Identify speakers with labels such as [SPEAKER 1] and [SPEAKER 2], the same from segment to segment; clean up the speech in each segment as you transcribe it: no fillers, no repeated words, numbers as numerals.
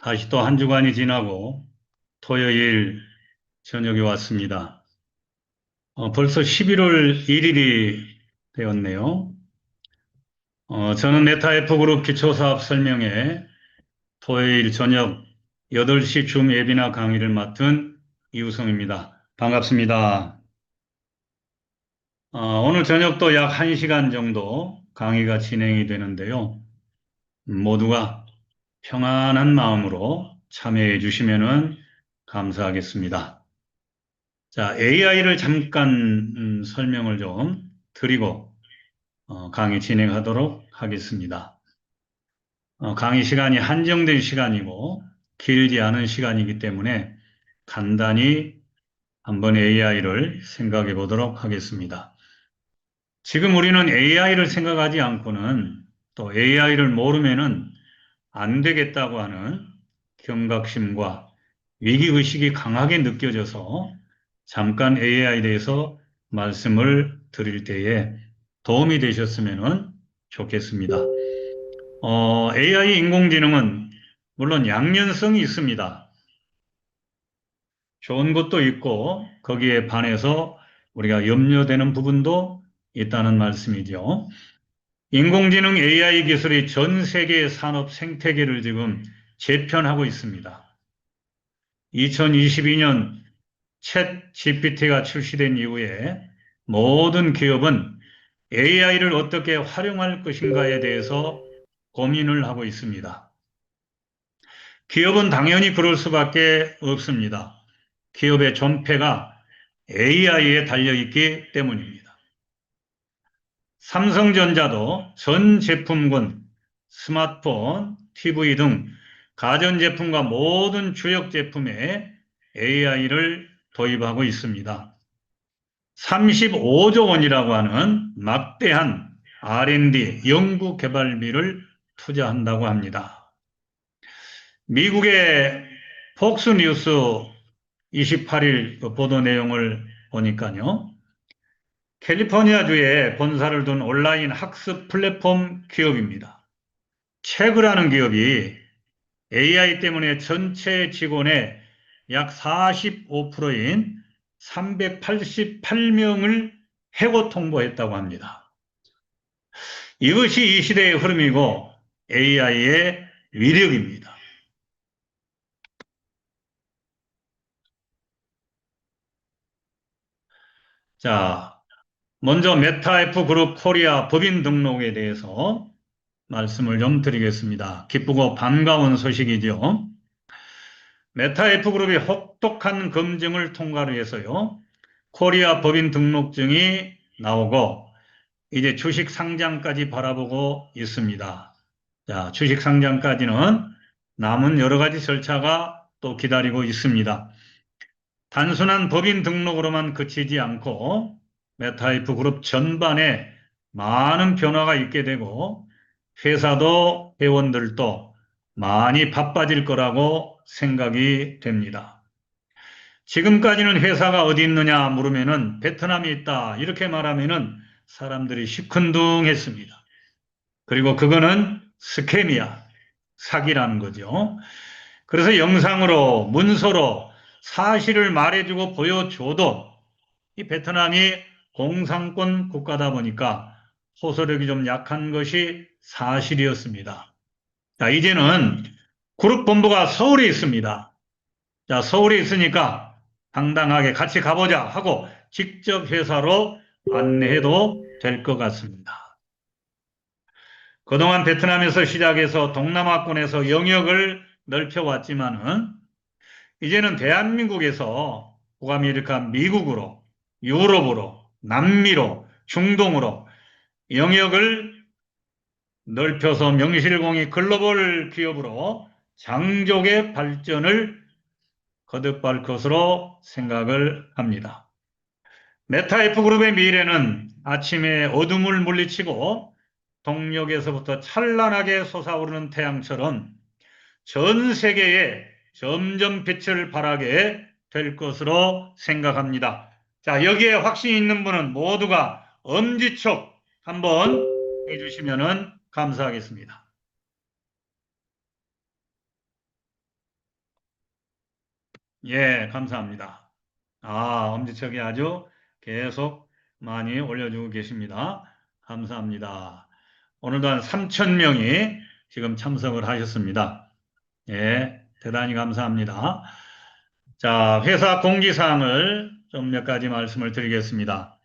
[SPEAKER 1] 다시 또 한 주간이 지나고 토요일 저녁이 왔습니다. 벌써 11월 1일이 되었네요. 저는 메타F그룹 기초사업 설명회 토요일 저녁 8시 줌 웨비나 강의를 맡은 이우성입니다. 반갑습니다. 오늘 저녁도 약 1시간 정도 강의가 진행이 되는데요. 모두가 평안한 마음으로 참여해 주시면 감사하겠습니다. 자, AI를 잠깐 설명을 좀 드리고 강의 진행하도록 하겠습니다. 강의 시간이 한정된 시간이고 길지 않은 시간이기 때문에 간단히 한번 AI를 생각해 보도록 하겠습니다. 지금 우리는 AI를 생각하지 않고는 또 AI를 모르면은 안 되겠다고 하는 경각심과 위기의식이 강하게 느껴져서 잠깐 AI에 대해서 말씀을 드릴 때에 도움이 되셨으면 좋겠습니다. AI 인공지능은 물론 양면성이 있습니다. 좋은 것도 있고 거기에 반해서 우리가 염려되는 부분도 있다는 말씀이죠. 인공지능 AI 기술이 전 세계 산업 생태계를 지금 재편하고 있습니다. 2022년 챗 GPT가 출시된 이후에 모든 기업은 AI를 어떻게 활용할 것인가에 대해서 고민을 하고 있습니다. 기업은 당연히 그럴 수밖에 없습니다. 기업의 존폐가 AI에 달려있기 때문입니다. 삼성전자도 전 제품군 스마트폰, TV 등 가전제품과 모든 주력 제품에 AI를 도입하고 있습니다. 35조 원이라고 하는 막대한 R&D 연구 개발비를 투자한다고 합니다. 미국의 폭스뉴스 28일 보도 내용을 보니까요. 캘리포니아주에 본사를 둔 온라인 학습 플랫폼 기업입니다. 체그라는 기업이 AI 때문에 전체 직원의 약 45%인 388명을 해고 통보했다고 합니다. 이것이 이 시대의 흐름이고 AI의 위력입니다. 자, 먼저 메타F 그룹 코리아 법인 등록에 대해서 말씀을 좀 드리겠습니다. 기쁘고 반가운 소식이죠. 메타F 그룹이 혹독한 검증을 통과를 해서요. 코리아 법인 등록증이 나오고 이제 주식 상장까지 바라보고 있습니다. 자, 주식 상장까지는 남은 여러 가지 절차가 또 기다리고 있습니다. 단순한 법인 등록으로만 그치지 않고 메타이프 그룹 전반에 많은 변화가 있게 되고 회사도 회원들도 많이 바빠질 거라고 생각이 됩니다. 지금까지는 회사가 어디 있느냐 물으면은 베트남에 있다 이렇게 말하면은 사람들이 시큰둥했습니다. 그리고 그거는 스캠이야, 사기라는 거죠. 그래서 영상으로 문서로 사실을 말해주고 보여줘도 이 베트남이 공산권 국가다 보니까 호소력이 좀 약한 것이 사실이었습니다. 자, 이제는 그룹 본부가 서울에 있습니다. 자, 서울에 있으니까 당당하게 같이 가보자 하고 직접 회사로 안내해도 될 것 같습니다. 그동안 베트남에서 시작해서 동남아권에서 영역을 넓혀왔지만은 이제는 대한민국에서 북아메리카 미국으로 유럽으로 남미로 중동으로 영역을 넓혀서 명실공히 글로벌 기업으로 장족의 발전을 거듭할 것으로 생각을 합니다. 메타F 그룹의 미래는 아침에 어둠을 물리치고 동력에서부터 찬란하게 솟아오르는 태양처럼 전 세계에 점점 빛을 발하게 될 것으로 생각합니다. 자, 여기에 확신이 있는 분은 모두가 엄지척 한번 해주시면 감사하겠습니다. 예, 감사합니다. 엄지척이 아주 계속 많이 올려주고 계십니다. 감사합니다. 오늘도 한 3,000명이 지금 참석을 하셨습니다. 예, 대단히 감사합니다. 자, 회사 공지사항을 좀 몇 가지 말씀을 드리겠습니다.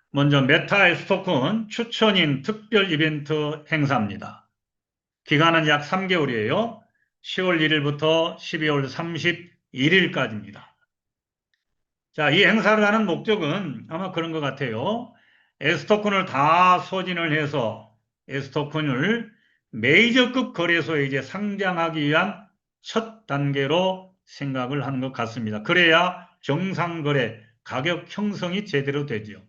[SPEAKER 1] 먼저 메타 에스토콘 추천인 특별 이벤트 행사입니다. 기간은 약 3개월이에요. 10월 1일부터 12월 31일까지입니다. 자, 이 행사를 하는 목적은 아마 그런 것 같아요. S토큰을 다 소진을 해서 S토큰을 메이저급 거래소에 이제 상장하기 위한 첫 단계로 생각을 하는 것 같습니다. 그래야 정상거래, 가격 형성이 제대로 되죠.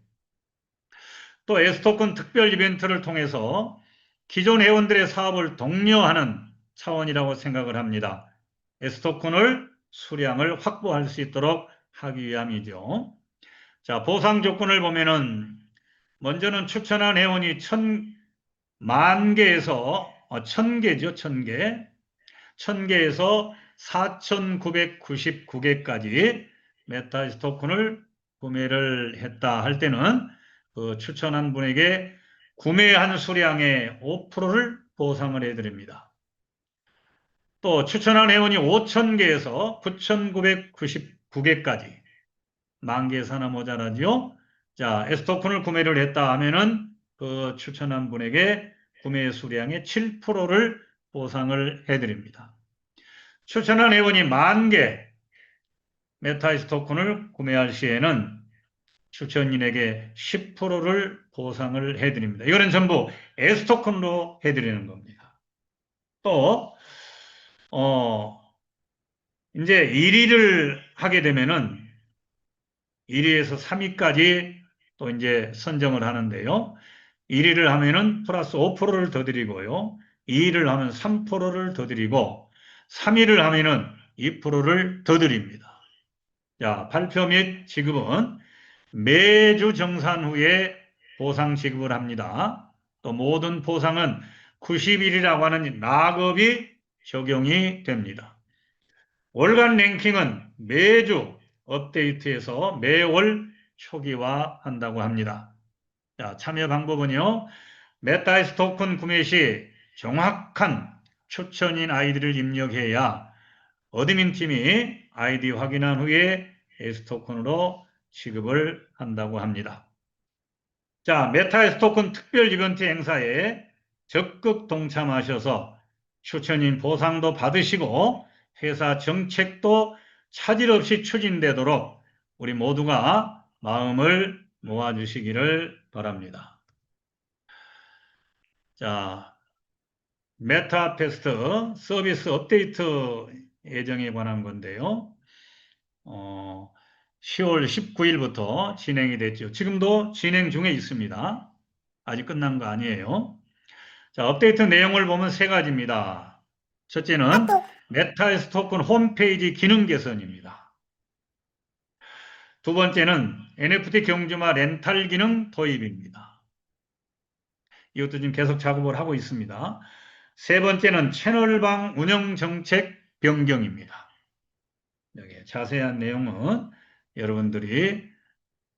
[SPEAKER 1] 또 S토큰 특별 이벤트를 통해서 기존 회원들의 사업을 독려하는 차원이라고 생각을 합니다. S토큰을 수량을 확보할 수 있도록 하기 위함이죠. 자, 보상 조건을 보면은 먼저는 추천한 회원이 10,000개에서 1,000개죠, 1,000개. 1,000개에서 4,999개까지 메타 토큰을 구매를 했다 할 때는 그 추천한 분에게 구매한 수량의 5%를 보상을 해드립니다. 또 추천한 회원이 5,000개에서 9,999개까지 만 개 사나 모자라죠. 자, S토큰을 구매를 했다 하면은 그 추천한 분에게 구매 수량의 7%를 보상을 해드립니다. 추천한 회원이 10,000개 메타 S토큰을 구매할 시에는 추천인에게 10%를 보상을 해드립니다. 이거는 전부 S토큰으로 해드리는 겁니다. 또 이제 1위를 하게 되면은 1위에서 3위까지 또 이제 선정을 하는데요. 1위를 하면은 플러스 5%를 더 드리고요. 2위를 하면 3%를 더 드리고 3위를 하면은 2%를 더 드립니다. 자, 발표 및 지급은 매주 정산 후에 보상 지급을 합니다. 또 모든 보상은 90일이라고 하는 락업이 적용이 됩니다. 월간 랭킹은 매주 업데이트해서 매월 초기화한다고 합니다. 자, 참여 방법은요. 메타에스 토큰 구매 시 정확한 추천인 아이디를 입력해야 어드민 팀이 아이디 확인한 후에 에스 토큰으로 지급을 한다고 합니다. 자, 메타에스 토큰 특별 이벤트 행사에 적극 동참하셔서 추천인 보상도 받으시고 회사 정책도 차질 없이 추진되도록 우리 모두가 마음을 모아주시기를 바랍니다. 자, 메타페스트 서비스 업데이트 예정에 관한 건데요. 10월 19일부터 진행이 됐죠. 지금도 진행 중에 있습니다. 아직 끝난 거 아니에요. 자, 업데이트 내용을 보면 세 가지입니다. 첫째는 메타에스 토큰 홈페이지 기능 개선입니다. 두 번째는 NFT 경주마 렌탈 기능 도입입니다. 이것도 지금 계속 작업을 하고 있습니다. 세 번째는 채널방 운영 정책 변경입니다. 여기 자세한 내용은 여러분들이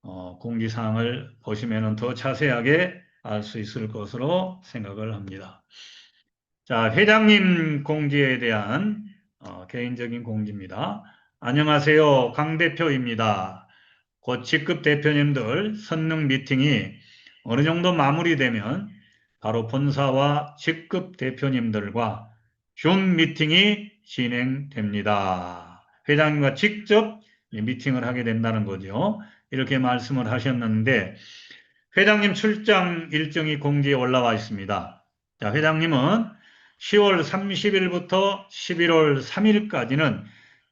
[SPEAKER 1] 공지사항을 보시면 더 자세하게 알 수 있을 것으로 생각을 합니다. 자, 회장님 공지에 대한 개인적인 공지입니다. 안녕하세요. 강 대표입니다. 곧 직급 대표님들 선능 미팅이 어느 정도 마무리되면 바로 본사와 직급 대표님들과 줌 미팅이 진행됩니다. 회장님과 직접 미팅을 하게 된다는 거죠. 이렇게 말씀을 하셨는데 회장님 출장 일정이 공지에 올라와 있습니다. 자, 회장님은 10월 30일부터 11월 3일까지는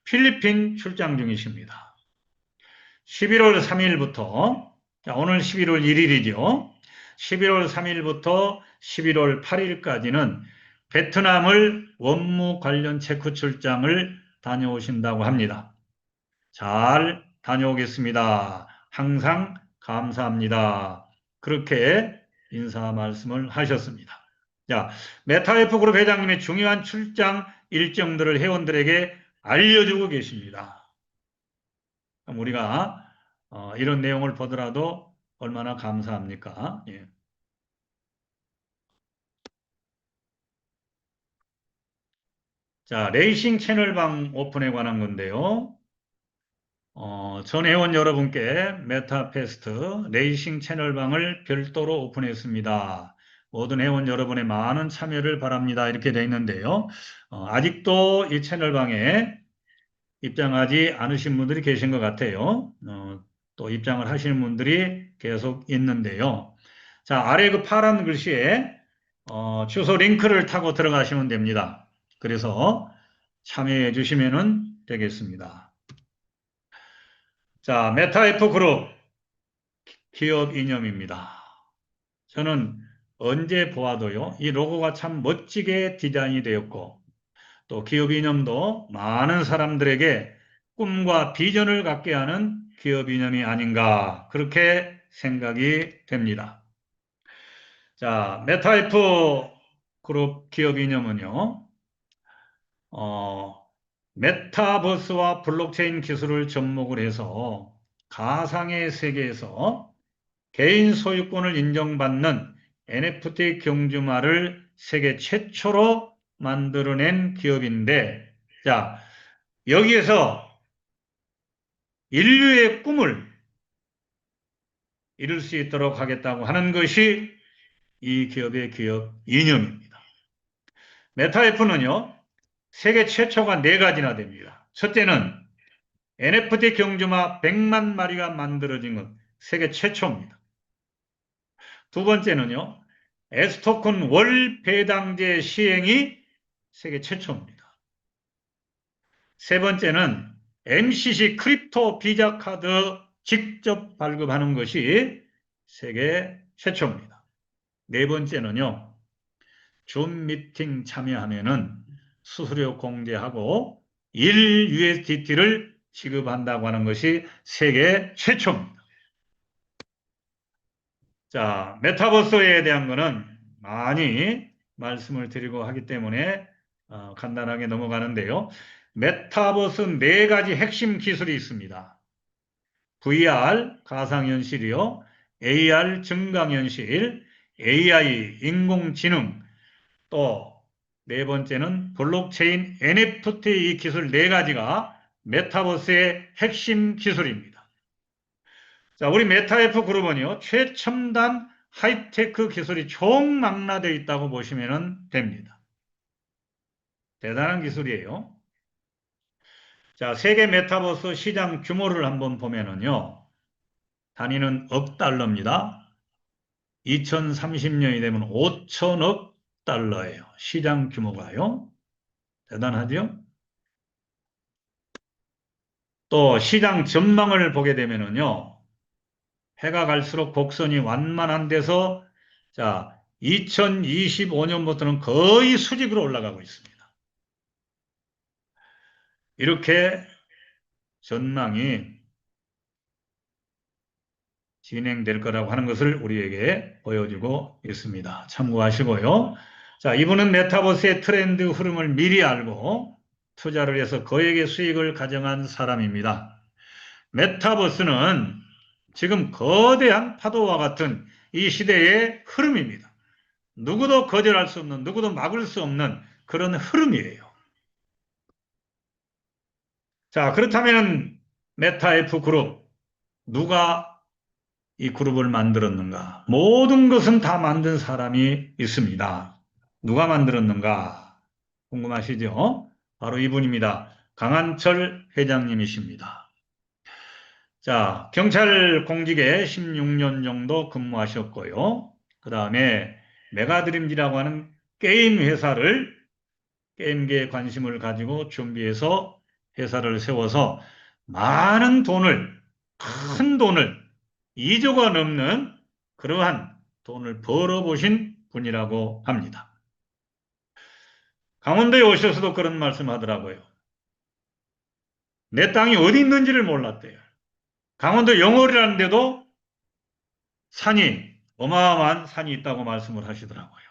[SPEAKER 1] 필리핀 출장 중이십니다. 11월 3일부터, 자, 오늘 11월 1일이죠. 11월 3일부터 11월 8일까지는 베트남을 원무 관련 체크 출장을 다녀오신다고 합니다. 잘 다녀오겠습니다. 항상 감사합니다. 그렇게 인사 말씀을 하셨습니다. 자, 메타F 그룹 회장님의 중요한 출장 일정들을 회원들에게 알려주고 계십니다. 그럼 우리가 이런 내용을 보더라도 얼마나 감사합니까? 예. 자, 레이싱 채널방 오픈에 관한 건데요. 전 회원 여러분께 메타페스트 레이싱 채널방을 별도로 오픈했습니다. 모든 회원 여러분의 많은 참여를 바랍니다. 이렇게 되어 있는데요. 아직도 이 채널방에 입장하지 않으신 분들이 계신 것 같아요. 또 입장을 하시는 분들이 계속 있는데요. 자, 아래 그 파란 글씨에 주소 링크를 타고 들어가시면 됩니다. 그래서 참여해 주시면 되겠습니다. 자, 메타F 그룹 기업 이념입니다. 저는 언제 보아도요, 이 로고가 참 멋지게 디자인이 되었고, 또 기업 이념도 많은 사람들에게 꿈과 비전을 갖게 하는 기업 이념이 아닌가, 그렇게 생각이 됩니다. 자, 메타F 그룹 기업 이념은요, 메타버스와 블록체인 기술을 접목을 해서 가상의 세계에서 개인 소유권을 인정받는 NFT 경주마를 세계 최초로 만들어낸 기업인데, 자, 여기에서 인류의 꿈을 이룰 수 있도록 하겠다고 하는 것이 이 기업의 기업 이념입니다. 메타F는요, 세계 최초가 네 가지나 됩니다. 첫째는 NFT 경주마 100만 마리가 만들어진 것, 세계 최초입니다. 두 번째는요, S토큰 월 배당제 시행이 세계 최초입니다. 세 번째는 MCC 크립토 비자 카드 직접 발급하는 것이 세계 최초입니다. 네 번째는요, 줌 미팅 참여하면은 수수료 공제하고 1USDT를 지급한다고 하는 것이 세계 최초입니다. 자, 메타버스에 대한 거는 많이 말씀을 드리고 하기 때문에 간단하게 넘어가는데요. 메타버스 네 가지 핵심 기술이 있습니다. VR, 가상현실이요. AR, 증강현실, AI, 인공지능, 또 네 번째는 블록체인, NFT 이 기술 네 가지가 메타버스의 핵심 기술입니다. 자, 우리 메타F 그룹은요, 최첨단 하이테크 기술이 총망라되어 있다고 보시면 됩니다. 대단한 기술이에요. 자, 세계 메타버스 시장 규모를 한번 보면은요, 단위는 억 달러입니다. 2030년이 되면 5천억 달러예요. 시장 규모가요. 대단하죠? 또 시장 전망을 보게 되면은요, 해가 갈수록 곡선이 완만한 데서 자, 2025년부터는 거의 수직으로 올라가고 있습니다. 이렇게 전망이 진행될 거라고 하는 것을 우리에게 보여주고 있습니다. 참고하시고요. 자, 이분은 메타버스의 트렌드 흐름을 미리 알고 투자를 해서 거액의 수익을 가정한 사람입니다. 메타버스는 지금 거대한 파도와 같은 이 시대의 흐름입니다. 누구도 거절할 수 없는, 누구도 막을 수 없는 그런 흐름이에요. 자, 그렇다면 메타F 그룹, 누가 이 그룹을 만들었는가? 모든 것은 다 만든 사람이 있습니다. 누가 만들었는가? 궁금하시죠? 바로 이분입니다. 강한철 회장님이십니다. 자, 경찰 공직에 16년 정도 근무하셨고요. 그 다음에 메가드림즈라고 하는 게임 회사를 게임계에 관심을 가지고 준비해서 회사를 세워서 많은 돈을, 큰 돈을, 2조가 넘는 그러한 돈을 벌어보신 분이라고 합니다. 강원도에 오셔서도 그런 말씀 하더라고요. 내 땅이 어디 있는지를 몰랐대요. 강원도 영월이라는데도 산이, 어마어마한 산이 있다고 말씀을 하시더라고요.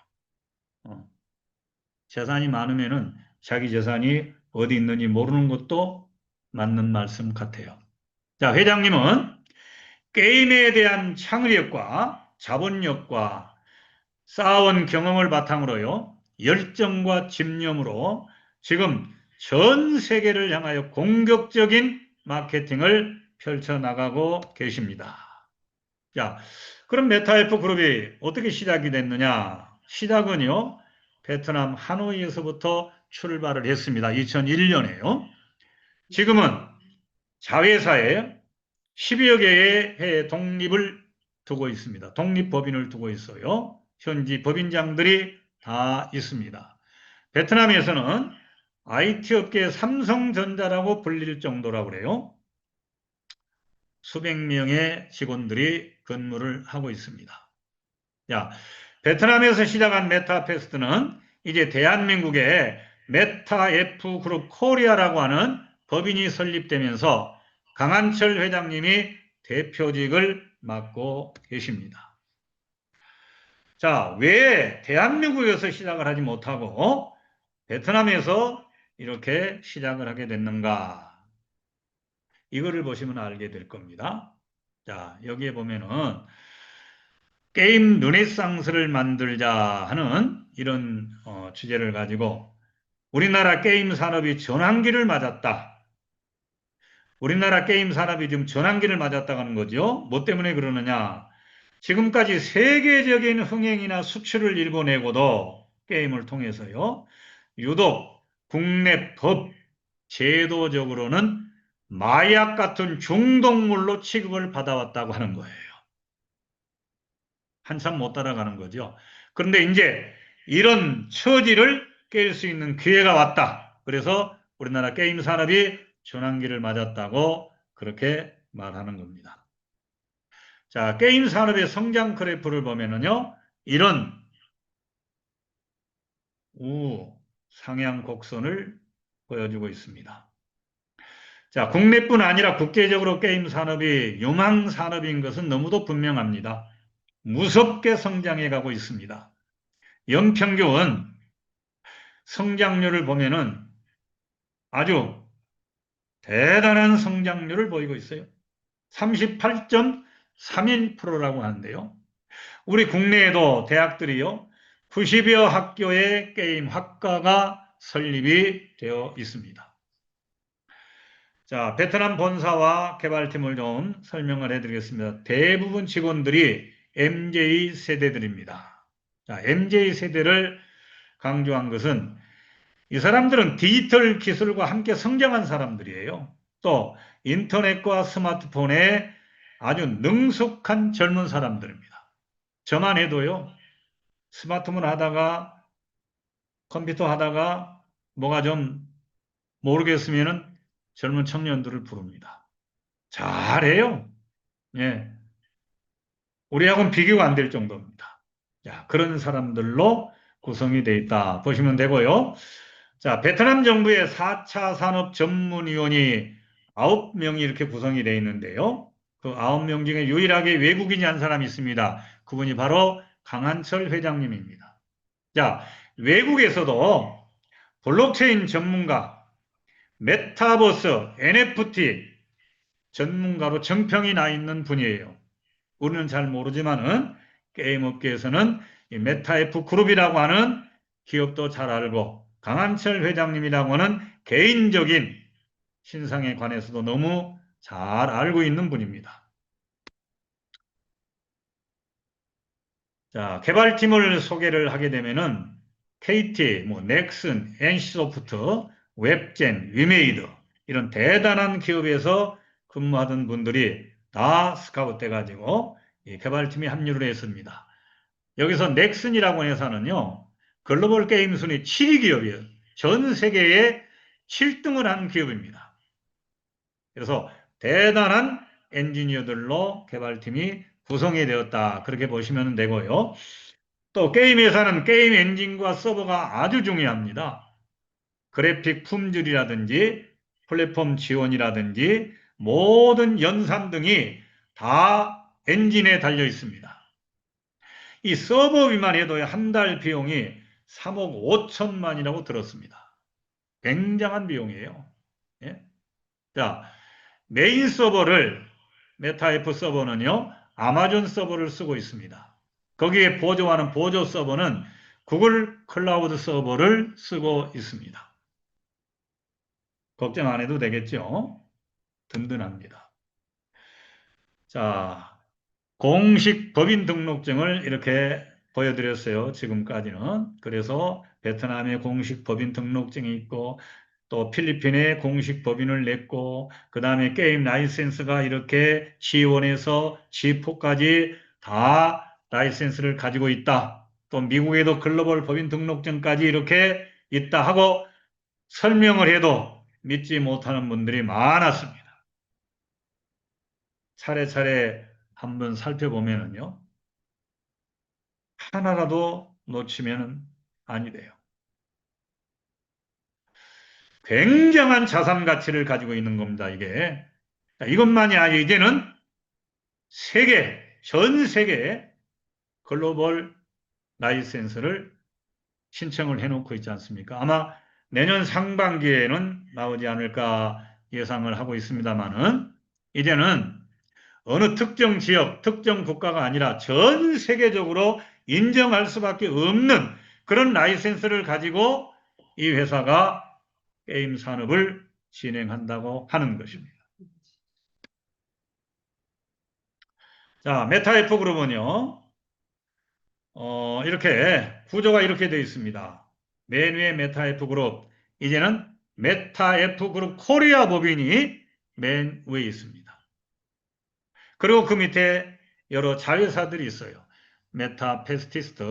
[SPEAKER 1] 어, 재산이 많으면은 자기 재산이 어디 있는지 모르는 것도 맞는 말씀 같아요. 자, 회장님은 게임에 대한 창의력과 자본력과 쌓아온 경험을 바탕으로요, 열정과 집념으로 지금 전 세계를 향하여 공격적인 마케팅을 펼쳐나가고 계십니다. 자, 그럼 메타F 그룹이 어떻게 시작이 됐느냐? 시작은요, 베트남 하노이에서부터 출발을 했습니다. 2001년에요. 지금은 자회사에 10여 개의 해외 독립을 두고 있습니다. 독립법인을 두고 있어요. 현지 법인장들이 다 있습니다. 베트남에서는 IT 업계 삼성전자라고 불릴 정도라고 그래요. 수백 명의 직원들이 근무를 하고 있습니다. 자, 베트남에서 시작한 메타페스트는 이제 대한민국에 메타F 그룹 코리아라고 하는 법인이 설립되면서 강한철 회장님이 대표직을 맡고 계십니다. 자, 왜 대한민국에서 시작을 하지 못하고 베트남에서 이렇게 시작을 하게 됐는가? 이거를 보시면 알게 될 겁니다. 자, 여기에 보면은 게임 르네상스를 만들자 하는 이런 주제를 가지고 우리나라 게임 산업이 전환기를 맞았다. 우리나라 게임 산업이 지금 전환기를 맞았다고 하는 거죠. 뭐 때문에 그러느냐? 지금까지 세계적인 흥행이나 수출을 일궈내고도 게임을 통해서요. 유독 국내 법, 제도적으로는 마약 같은 중독물로 취급을 받아왔다고 하는 거예요. 한참 못 따라가는 거죠. 그런데 이제 이런 처지를 깰 수 있는 기회가 왔다. 그래서 우리나라 게임 산업이 전환기를 맞았다고 그렇게 말하는 겁니다. 자, 게임 산업의 성장 그래프를 보면은요, 이런 상향 곡선을 보여주고 있습니다. 자, 국내뿐 아니라 국제적으로 게임 산업이 유망 산업인 것은 너무도 분명합니다. 무섭게 성장해 가고 있습니다. 연평균 성장률을 보면은 아주 대단한 성장률을 보이고 있어요. 38.31%라고 하는데요. 우리 국내에도 대학들이요, 90여 학교의 게임 학과가 설립이 되어 있습니다. 자, 베트남 본사와 개발팀을 좀 설명을 해드리겠습니다. 대부분 직원들이 MZ 세대들입니다. 자, MZ 세대를 강조한 것은 이 사람들은 디지털 기술과 함께 성장한 사람들이에요. 또 인터넷과 스마트폰에 아주 능숙한 젊은 사람들입니다. 저만 해도요, 스마트폰 하다가 컴퓨터 하다가 뭐가 좀 모르겠으면은 젊은 청년들을 부릅니다. 잘해요. 예. 우리하고는 비교가 안 될 정도입니다. 자, 그런 사람들로 구성이 되어 있다 보시면 되고요. 자, 베트남 정부의 4차 산업 전문위원이 9명이 이렇게 구성이 되어 있는데요. 그 9명 중에 유일하게 외국인이 한 사람이 있습니다. 그분이 바로 강한철 회장님입니다. 자, 외국에서도 블록체인 전문가, 메타버스, NFT 전문가로 정평이 나 있는 분이에요. 우리는 잘 모르지만은 게임 업계에서는 이 메타F 그룹이라고 하는 기업도 잘 알고 강한철 회장님이라고 하는 개인적인 신상에 관해서도 너무 잘 알고 있는 분입니다. 자, 개발팀을 소개를 하게 되면은 KT, 넥슨, NC소프트, 웹젠, 위메이드 이런 대단한 기업에서 근무하던 분들이 다 스카우트 돼가지고 이 개발팀에 합류를 했습니다. 여기서 넥슨이라고 하는 회사는요, 글로벌 게임 순위 7위 기업이에요. 전 세계에 7등을 한 기업입니다. 그래서 대단한 엔지니어들로 개발팀이 구성이 되었다. 그렇게 보시면 되고요. 또 게임 회사는 게임 엔진과 서버가 아주 중요합니다. 그래픽 품질이라든지 플랫폼 지원이라든지 모든 연산 등이 다 엔진에 달려 있습니다. 이 서버비만 해도 한 달 비용이 3억 5천만이라고 들었습니다. 굉장한 비용이에요. 예? 자, 메인 서버를 메타F 서버는요, 아마존 서버를 쓰고 있습니다. 거기에 보조하는 보조 서버는 구글 클라우드 서버를 쓰고 있습니다. 걱정 안 해도 되겠죠? 든든합니다. 자, 공식 법인 등록증을 이렇게 보여드렸어요. 지금까지는. 그래서 베트남의 공식 법인 등록증이 있고 또 필리핀의 공식 법인을 냈고 그 다음에 게임 라이센스가 이렇게 G1에서 G4까지 다 라이센스를 가지고 있다. 또 미국에도 글로벌 법인 등록증까지 이렇게 있다 하고 설명을 해도 믿지 못하는 분들이 많았습니다. 차례차례 한번 살펴보면은요. 하나라도 놓치면 아니 돼요. 굉장한 자산 가치를 가지고 있는 겁니다, 이게. 이것만이 아니라 이제는 전 세계 글로벌 라이센스를 신청을 해놓고 있지 않습니까? 아마 내년 상반기에는 나오지 않을까 예상을 하고 있습니다만은 이제는 어느 특정 지역, 특정 국가가 아니라 전 세계적으로 인정할 수밖에 없는 그런 라이센스를 가지고 이 회사가 게임 산업을 진행한다고 하는 것입니다. 자, 메타F 그룹은요, 이렇게 구조가 이렇게 되어 있습니다. 맨 위에 메타F 그룹, 이제는 메타F 그룹 코리아 법인이 맨 위에 있습니다. 그리고 그 밑에 여러 자회사들이 있어요. 메타 페스티스트,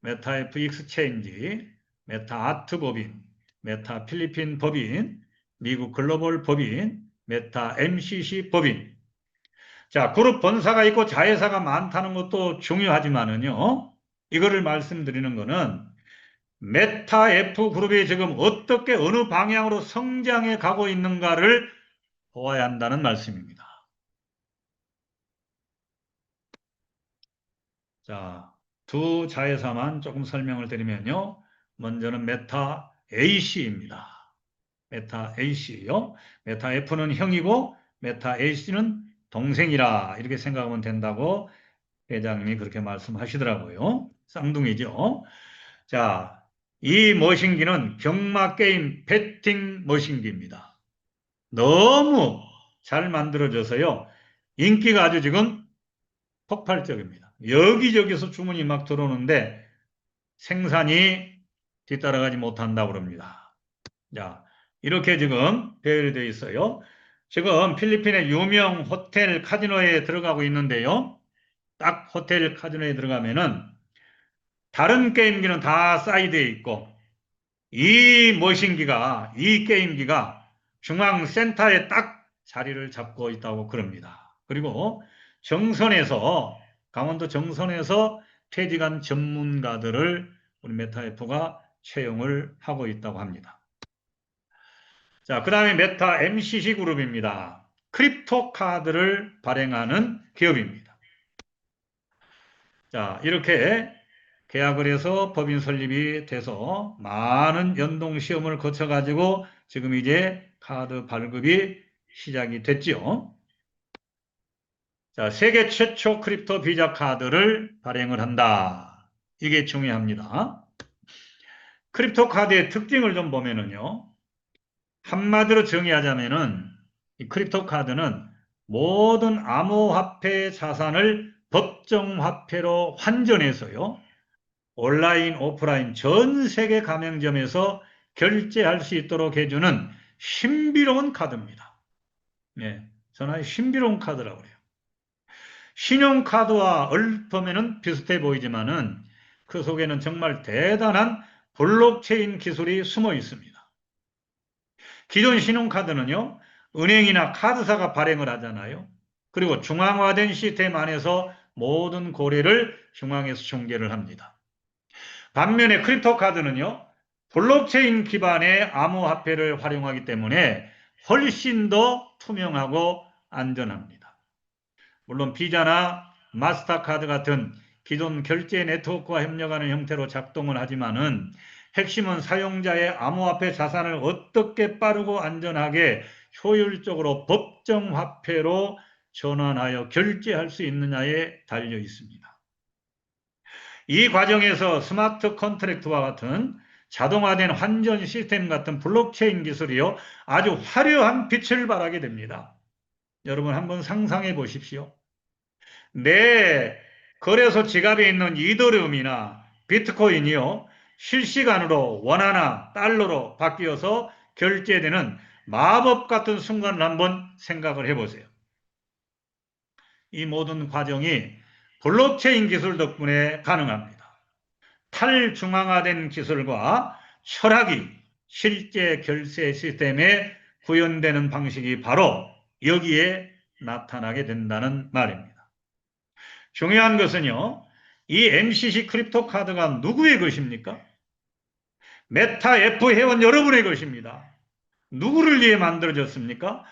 [SPEAKER 1] 메타 F 익스체인지, 메타 아트 법인, 메타 필리핀 법인, 미국 글로벌 법인, 메타 MCC 법인. 자, 그룹 본사가 있고 자회사가 많다는 것도 중요하지만은요. 이거를 말씀드리는 거는 메타 F 그룹이 지금 어떻게 어느 방향으로 성장해 가고 있는가를 보아야 한다는 말씀입니다. 자, 두 자회사만 조금 설명을 드리면요. 먼저는 메타 AC입니다. 메타 AC요. 메타 F는 형이고 메타 AC는 동생이라 이렇게 생각하면 된다고 회장님이 그렇게 말씀하시더라고요. 쌍둥이죠. 자, 이 머신기는 경마 게임 배팅 머신기입니다. 너무 잘 만들어져서요. 인기가 아주 지금 폭발적입니다. 여기저기서 주문이 막 들어오는데 생산이 뒤따라가지 못한다고 그럽니다. 자, 이렇게 지금 배열이 되어 있어요. 지금 필리핀의 유명 호텔 카지노에 들어가고 있는데요. 딱 호텔 카지노에 들어가면은 다른 게임기는 다 사이드에 있고 이 머신기가, 이 게임기가 중앙 센터에 딱 자리를 잡고 있다고 그럽니다. 그리고 정선에서, 강원도 정선에서 퇴직한 전문가들을 우리 메타F가 채용을 하고 있다고 합니다. 자, 그 다음에 메타 MCC 그룹입니다. 크립토 카드를 발행하는 기업입니다. 자, 이렇게 계약을 해서 법인 설립이 돼서 많은 연동 시험을 거쳐가지고 지금 이제 카드 발급이 시작이 됐죠. 자, 세계 최초 크립토 비자 카드를 발행을 한다. 이게 중요합니다. 크립토 카드의 특징을 좀 보면은요. 한마디로 정의하자면은 이 크립토 카드는 모든 암호화폐 자산을 법정화폐로 환전해서요. 온라인, 오프라인 전 세계 가맹점에서 결제할 수 있도록 해주는 신비로운 카드입니다. 예, 저는 신비로운 카드라고 그래요. 신용카드와 얼추면은 비슷해 보이지만은 그 속에는 정말 대단한 블록체인 기술이 숨어 있습니다. 기존 신용카드는요, 은행이나 카드사가 발행을 하잖아요. 그리고 중앙화된 시스템 안에서 모든 거래를 중앙에서 중개를 합니다. 반면에 크립토 카드는요, 블록체인 기반의 암호화폐를 활용하기 때문에 훨씬 더 투명하고 안전합니다. 물론 비자나 마스터카드 같은 기존 결제 네트워크와 협력하는 형태로 작동을 하지만은 핵심은 사용자의 암호화폐 자산을 어떻게 빠르고 안전하게 효율적으로 법정화폐로 전환하여 결제할 수 있느냐에 달려 있습니다. 이 과정에서 스마트 컨트랙트와 같은 자동화된 환전 시스템 같은 블록체인 기술이요, 아주 화려한 빛을 발하게 됩니다. 여러분 한번 상상해 보십시오. 내 거래소 지갑에 있는 이더리움이나 비트코인이요, 실시간으로 원화나 달러로 바뀌어서 결제되는 마법 같은 순간을 한번 생각을 해보세요. 이 모든 과정이 블록체인 기술 덕분에 가능합니다. 탈중앙화된 기술과 철학이 실제 결제 시스템에 구현되는 방식이 바로 여기에 나타나게 된다는 말입니다. 중요한 것은요, 이 MCC 크립토 카드가 누구의 것입니까? 메타 F 회원 여러분의 것입니다. 누구를 위해 만들어졌습니까?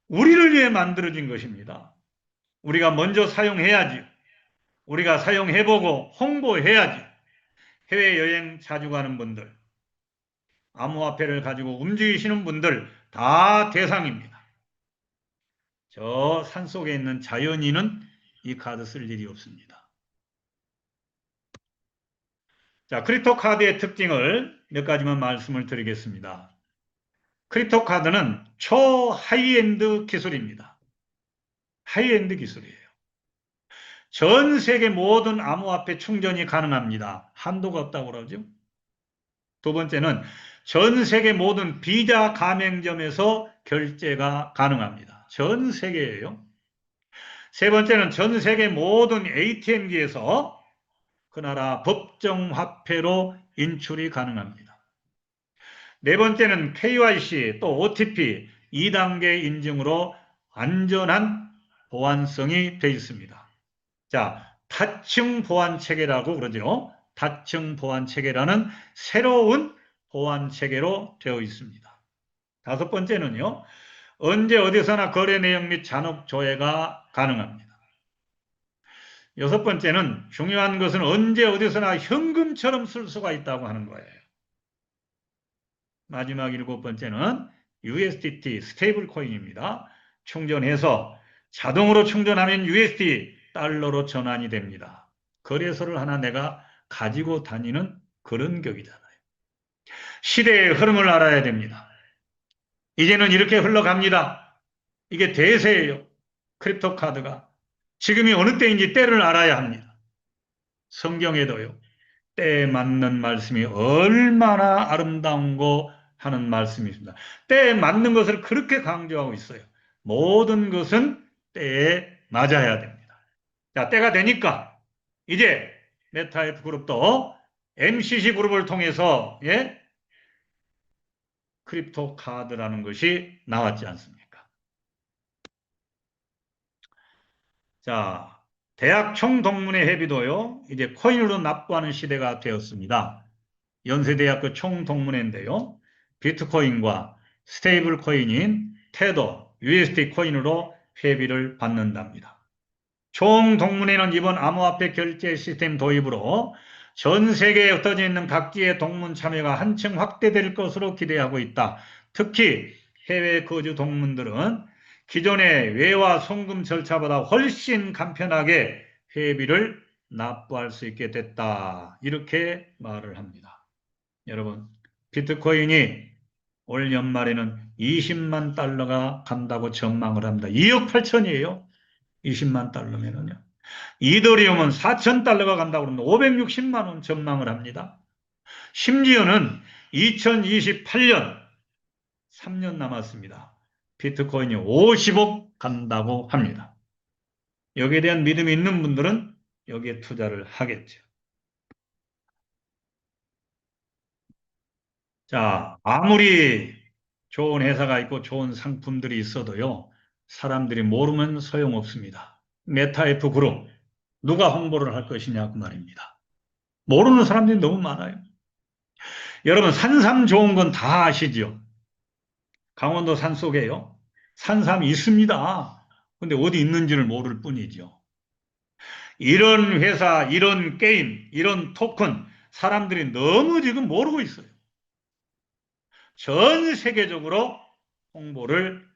[SPEAKER 1] 우리를 위해 만들어진 것입니다. 우리가 먼저 사용해야지. 우리가 사용해보고 홍보해야지. 해외여행 자주 가는 분들, 암호화폐를 가지고 움직이시는 분들 다 대상입니다. 저 산속에 있는 자연인은 이 카드 쓸 일이 없습니다. 자, 크립토 카드의 특징을 몇 가지만 말씀을 드리겠습니다. 크립토 카드는 초하이엔드 기술입니다. 하이엔드 기술이에요. 전 세계 모든 암호화폐 충전이 가능합니다. 한도가 없다고 그러죠. 두 번째는 전 세계 모든 비자 가맹점에서 결제가 가능합니다. 전 세계예요. 세 번째는 전 세계 모든 ATM기에서 그 나라 법정화폐로 인출이 가능합니다. 네 번째는 KYC 또 OTP 2단계 인증으로 안전한 보안성이 되어 있습니다. 자, 다층 보안 체계라고 그러죠. 다층 보안 체계라는 새로운 보안 체계로 되어 있습니다. 다섯 번째는요, 언제 어디서나 거래 내역 및 잔혹 조회가 가능합니다. 여섯 번째는 중요한 것은 언제 어디서나 현금처럼 쓸 수가 있다고 하는 거예요. 마지막 일곱 번째는 USDT 스테이블 코인입니다. 충전해서 자동으로 충전하면 USD 달러로 전환이 됩니다. 거래소를 하나 내가 가지고 다니는 그런 격이잖아요. 시대의 흐름을 알아야 됩니다. 이제는 이렇게 흘러갑니다. 이게 대세예요. 크립토 카드가. 지금이 어느 때인지 때를 알아야 합니다. 성경에도요, 때에 맞는 말씀이 얼마나 아름다운고 하는 말씀이 있습니다. 때에 맞는 것을 그렇게 강조하고 있어요. 모든 것은 때에 맞아야 됩니다. 자, 때가 되니까 이제 메타F 그룹도 MCC 그룹을 통해서 크립토 카드라는 것이 나왔지 않습니까? 자, 대학 총동문회 회비도요, 이제 코인으로 납부하는 시대가 되었습니다. 연세대학교 총동문회인데요, 비트코인과 스테이블 코인인 테더, USD 코인으로 회비를 받는답니다. 총동문회는 이번 암호화폐 결제 시스템 도입으로 전 세계에 흩어져 있는 각지의 동문 참여가 한층 확대될 것으로 기대하고 있다. 특히 해외 거주 동문들은 기존의 외화 송금 절차보다 훨씬 간편하게 회비를 납부할 수 있게 됐다. 이렇게 말을 합니다. 여러분, 비트코인이 올 연말에는 20만 달러가 간다고 전망을 합니다. 2억 8천이에요. 20만 달러면은요. 이더리움은 4천 달러가 간다고 그럽니다. 560만 원 전망을 합니다. 심지어는 2028년 3년 남았습니다. 비트코인이 50억 간다고 합니다. 여기에 대한 믿음이 있는 분들은 여기에 투자를 하겠죠. 자, 아무리 좋은 회사가 있고 좋은 상품들이 있어도요, 사람들이 모르면 소용없습니다. 메타F 그룹, 누가 홍보를 할 것이냐고 말입니다. 모르는 사람들이 너무 많아요. 여러분, 산삼 좋은 건 다 아시죠? 강원도 산속에요. 산삼이 있습니다. 근데 어디 있는지를 모를 뿐이죠. 이런 회사, 이런 게임, 이런 토큰, 사람들이 너무 지금 모르고 있어요. 전 세계적으로 홍보를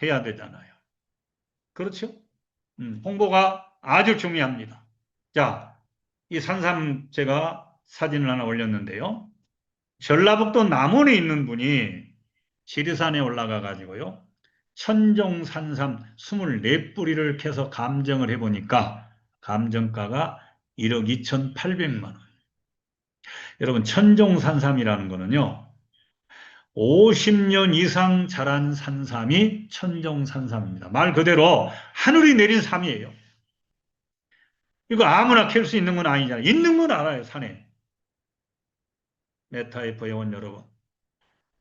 [SPEAKER 1] 해야 되잖아요. 그렇죠? 홍보가 아주 중요합니다. 자, 이 산삼 제가 사진을 하나 올렸는데요. 전라북도 남원에 있는 분이 지리산에 올라가 가지고요. 천종산삼 24뿌리를 캐서 감정을 해보니까 감정가가 1억 2,800만 원. 여러분, 천종산삼이라는 거는요. 50년 이상 자란 산삼이 천종산삼입니다. 말 그대로 하늘이 내린 삼이에요. 이거 아무나 캘 수 있는 건 아니잖아요. 있는 건 알아요, 산에. 메타F 회원 여러분.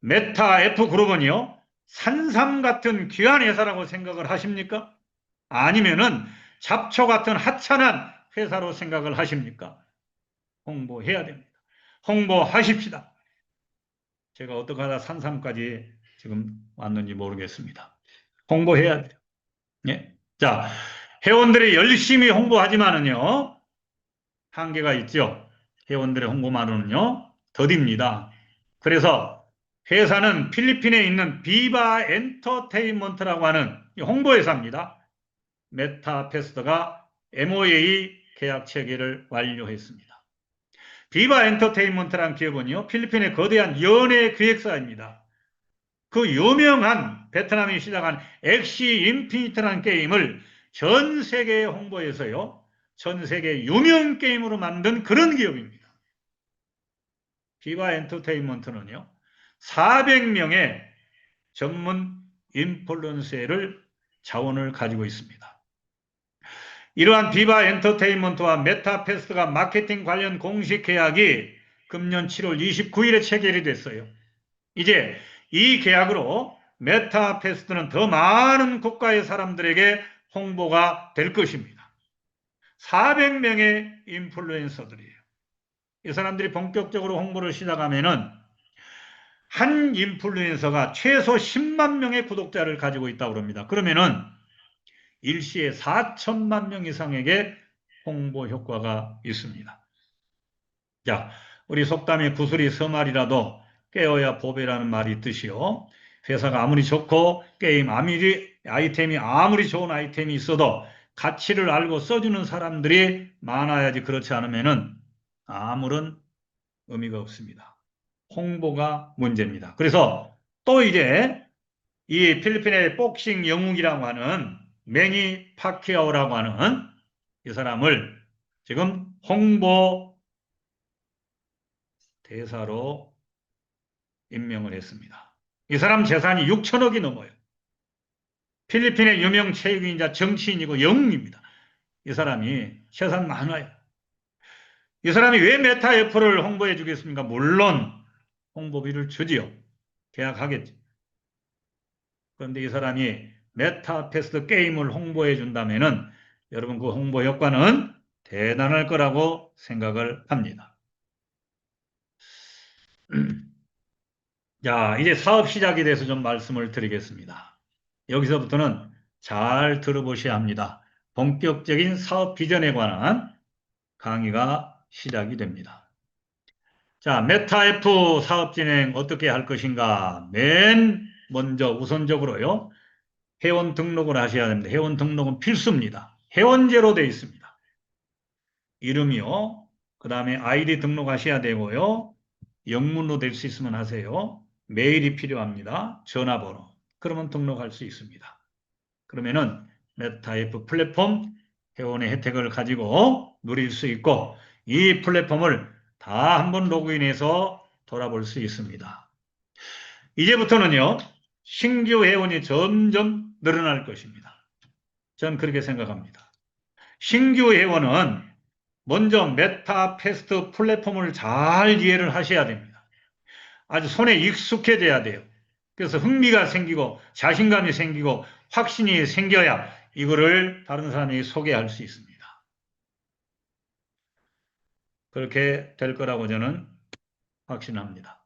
[SPEAKER 1] 메타F 그룹은요, 산삼 같은 귀한 회사라고 생각을 하십니까? 아니면은 잡초 같은 하찮은 회사로 생각을 하십니까? 홍보해야 됩니다. 홍보하십시다. 제가 어떻게 하다 산삼까지 지금 왔는지 모르겠습니다. 홍보해야 돼요. 예. 자, 회원들이 열심히 홍보하지만은요, 한계가 있죠. 회원들의 홍보만으로는요, 더딥니다. 그래서 회사는 필리핀에 있는 비바 엔터테인먼트라고 하는 홍보회사입니다. 메타페스트가 MOA 계약 체계를 완료했습니다. 비바 엔터테인먼트라는 기업은요, 필리핀의 거대한 연예 기획사입니다. 그 유명한 베트남이 시작한 엑시 인피니트라는 게임을 전 세계에 홍보해서요, 전 세계 유명 게임으로 만든 그런 기업입니다. 비바 엔터테인먼트는요, 400명의 전문 인플루언서를 자원을 가지고 있습니다. 이러한 비바 엔터테인먼트와 메타페스트가 마케팅 관련 공식 계약이 금년 7월 29일에 체결이 됐어요. 이제 이 계약으로 메타페스트는 더 많은 국가의 사람들에게 홍보가 될 것입니다. 400명의 인플루엔서들이에요. 이 사람들이 본격적으로 홍보를 시작하면은 한 인플루엔서가 최소 10만 명의 구독자를 가지고 있다고 합니다. 그러면은 일시에 4천만 명 이상에게 홍보 효과가 있습니다. 자, 우리 속담에 구슬이 서말이라도 깨어야 보배라는 말이 있듯이요. 회사가 아무리 좋고 게임 아이템이 아무리 좋은 아이템이 있어도 가치를 알고 써주는 사람들이 많아야지, 그렇지 않으면은 아무런 의미가 없습니다. 홍보가 문제입니다. 그래서 또 이제 이 필리핀의 복싱 영웅이라고 하는 매니 파키아오라고 하는 이 사람을 지금 홍보 대사로 임명을 했습니다. 이 사람 재산이 6천억이 넘어요. 필리핀의 유명 체육인자 정치인이고 영웅입니다. 이 사람이 재산 많아요. 이 사람이 왜 메타F를 홍보해 주겠습니까? 물론 홍보비를 주지요. 계약하겠죠. 그런데 이 사람이 메타패스트 게임을 홍보해 준다면은 여러분, 그 홍보 효과는 대단할 거라고 생각을 합니다. 자, 이제 사업 시작에 대해서 좀 말씀을 드리겠습니다. 여기서부터는 잘 들어보셔야 합니다. 본격적인 사업 비전에 관한 강의가 시작이 됩니다. 자, 메타F 사업 진행 어떻게 할 것인가? 맨 먼저 우선적으로요, 회원 등록을 하셔야 됩니다. 회원 등록은 필수입니다. 회원제로 되어 있습니다. 이름이요, 그 다음에 아이디 등록하셔야 되고요, 영문으로 될 수 있으면 하세요. 메일이 필요합니다. 전화번호. 그러면 등록할 수 있습니다. 그러면은 메타F 플랫폼 회원의 혜택을 가지고 누릴 수 있고, 이 플랫폼을 다 한번 로그인해서 돌아볼 수 있습니다. 이제부터는요, 신규 회원이 점점 늘어날 것입니다. 저는 그렇게 생각합니다. 신규 회원은 먼저 메타패스트 플랫폼을 잘 이해를 하셔야 됩니다. 아주 손에 익숙해져야 돼요. 그래서 흥미가 생기고 자신감이 생기고 확신이 생겨야 이거를 다른 사람에게 소개할 수 있습니다. 그렇게 될 거라고 저는 확신합니다.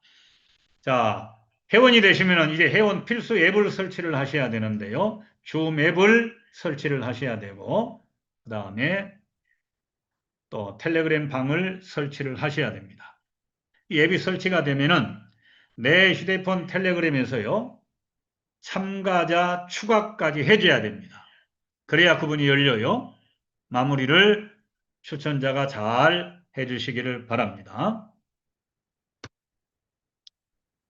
[SPEAKER 1] 자, 회원이 되시면 이제 회원 필수 앱을 설치를 하셔야 되는데요. 줌 앱을 설치를 하셔야 되고, 그 다음에 또 텔레그램 방을 설치를 하셔야 됩니다. 이 앱이 설치가 되면은 내 휴대폰 텔레그램에서요, 참가자 추가까지 해줘야 됩니다. 그래야 그분이 열려요. 마무리를 추천자가 잘 해주시기를 바랍니다.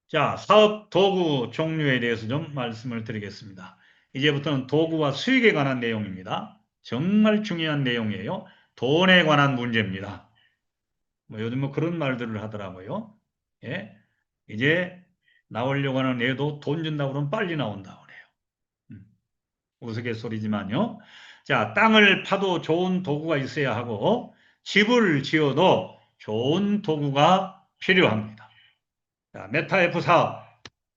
[SPEAKER 1] 자, 사업 도구 종류에 대해서 좀 말씀을 드리겠습니다. 이제부터는 도구와 수익에 관한 내용입니다. 정말 중요한 내용이에요. 돈에 관한 문제입니다. 요즘 그런 말들을 하더라고요. 예? 이제 나오려고 하는 애도 돈 준다고 그러면 빨리 나온다고 그래요. 우스갯소리지만요. 자, 땅을 파도 좋은 도구가 있어야 하고 집을 지어도 좋은 도구가 필요합니다. 자, 메타F 사업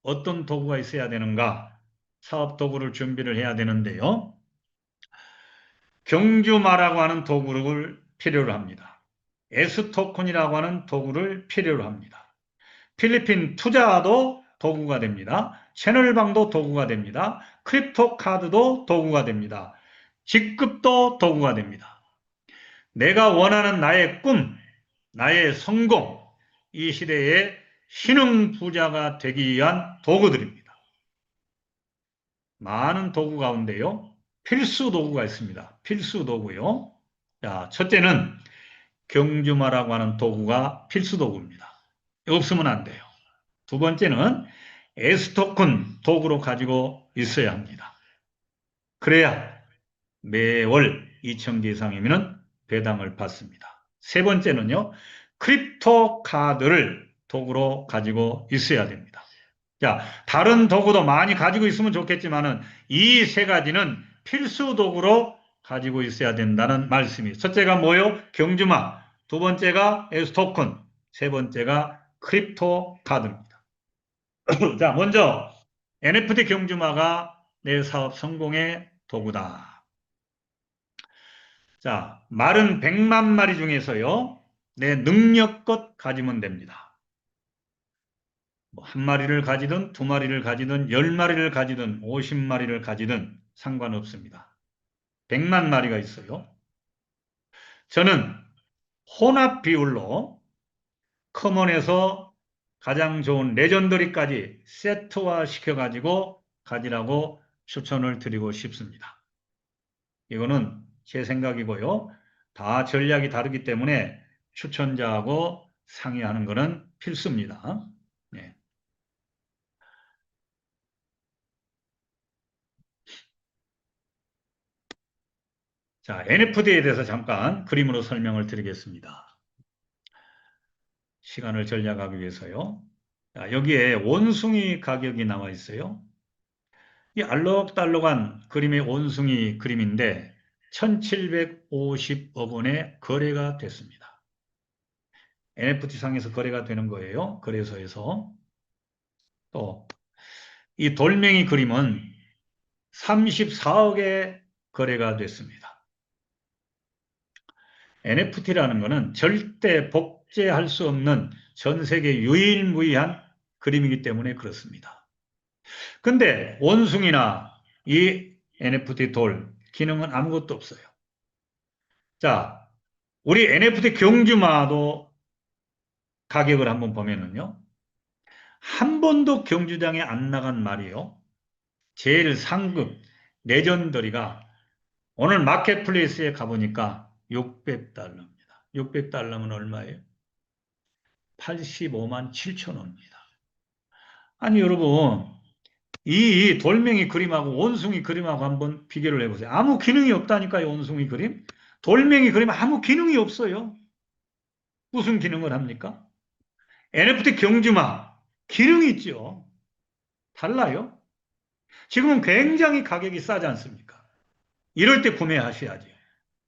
[SPEAKER 1] 어떤 도구가 있어야 되는가? 사업 도구를 준비를 해야 되는데요. 경주마라고 하는 도구를 필요로 합니다. S토큰이라고 하는 도구를 필요로 합니다. 필리핀 투자도 도구가 됩니다. 채널방도 도구가 됩니다. 크립토 카드도 도구가 됩니다. 직급도 도구가 됩니다. 내가 원하는 나의 꿈, 나의 성공, 이 시대의 신흥 부자가 되기 위한 도구들입니다. 많은 도구 가운데요. 필수 도구가 있습니다. 필수 도구요. 자, 첫째는 경주마라고 하는 도구가 필수 도구입니다. 없으면 안 돼요. 두 번째는 S토큰 도구로 가지고 있어야 합니다. 그래야 매월 2,000개 이상이면 배당을 받습니다. 세 번째는요. 크립토 카드를 도구로 가지고 있어야 됩니다. 자, 다른 도구도 많이 가지고 있으면 좋겠지만은 이 세 가지는 필수 도구로 가지고 있어야 된다는 말씀이에요. 첫째가 뭐요? 경주마. 두 번째가 S토큰. 세 번째가 크립토 카드입니다. 자, 먼저 NFT 경주마가 내 사업 성공의 도구다. 자, 말은 100만 마리 중에서요. 내 능력껏 가지면 됩니다. 한 마리를 가지든 두 마리를 가지든 10마리를 가지든 50마리를 가지든 상관없습니다. 100만 마리가 있어요. 저는 혼합 비율로 커먼에서 가장 좋은 레전더리까지 세트화 시켜가지고 가지라고 추천을 드리고 싶습니다. 이거는 제 생각이고요. 다 전략이 다르기 때문에 추천자하고 상의하는 것은 필수입니다. 네. 자, NFT에 대해서 잠깐 그림으로 설명을 드리겠습니다. 시간을 절약하기 위해서요. 자, 여기에 원숭이 가격이 나와 있어요. 이 알록달록한 그림의 원숭이 그림인데 1750억 원에 거래가 됐습니다. NFT상에서 거래가 되는 거예요. 거래소에서. 또 이 돌멩이 그림은 34억에 거래가 됐습니다. NFT라는 것은 절대 복제할 수 없는 전 세계 유일무이한 그림이기 때문에 그렇습니다. 근데 원숭이나 이 NFT 돌 기능은 아무것도 없어요. 자, 우리 NFT 경주마도 가격을 한번 보면은요. 한 번도 경주장에 안 나간 말이요. 제일 상급 레전더리가 오늘 마켓플레이스에 가보니까 600달러입니다. 600달러면 얼마예요? 85만 7천 원입니다. 아니 여러분 이 돌멩이 그림하고 원숭이 그림하고 한번 비교를 해보세요. 아무 기능이 없다니까요. 원숭이 그림. 돌멩이 그림 아무 기능이 없어요. 무슨 기능을 합니까? NFT 경주마 기능이 있죠. 달라요. 지금은 굉장히 가격이 싸지 않습니까? 이럴 때 구매하셔야죠.